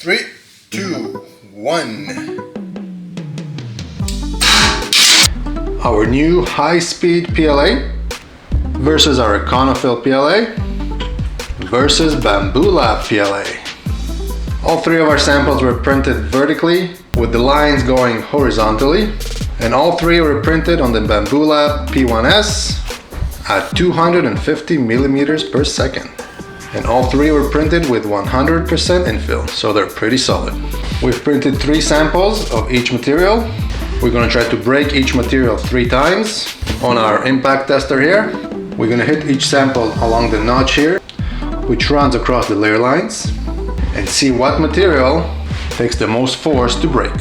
3, 2, 1. Our new High Speed PLA versus our Econofill PLA versus Bamboo Lab PLA. All three of our samples were printed vertically with the lines going horizontally, and all three were printed on the Bamboo Lab P1S at 250 millimeters per second. And all three were printed with 100% infill, so they're pretty solid. We've printed 3 samples of each material. We're gonna try to break each material 3 times. On our impact tester here, we're gonna hit each sample along the notch here, which runs across the layer lines, and see what material takes the most force to break.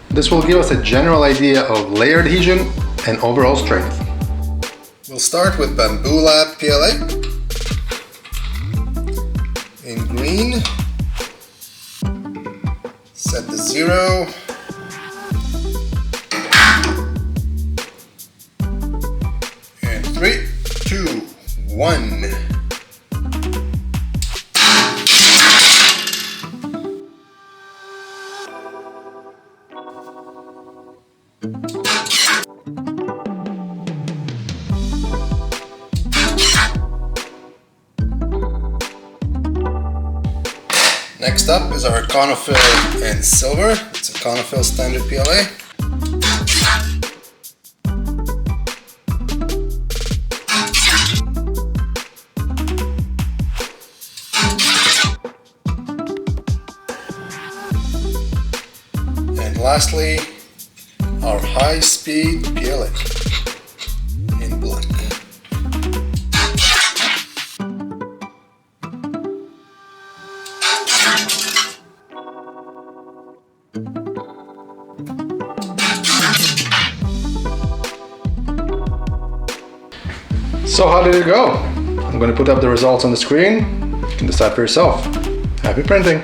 This will give us a general idea of layer adhesion and overall strength. We'll start with Bamboo Lab PLA. In green, set the 0. And 3, 2, 1. Next up is our Econofill and silver. It's Econofill standard PLA. And lastly, our High Speed PLA in black. So how did it go? I'm going to put up the results on the screen. You can decide for yourself. Happy printing!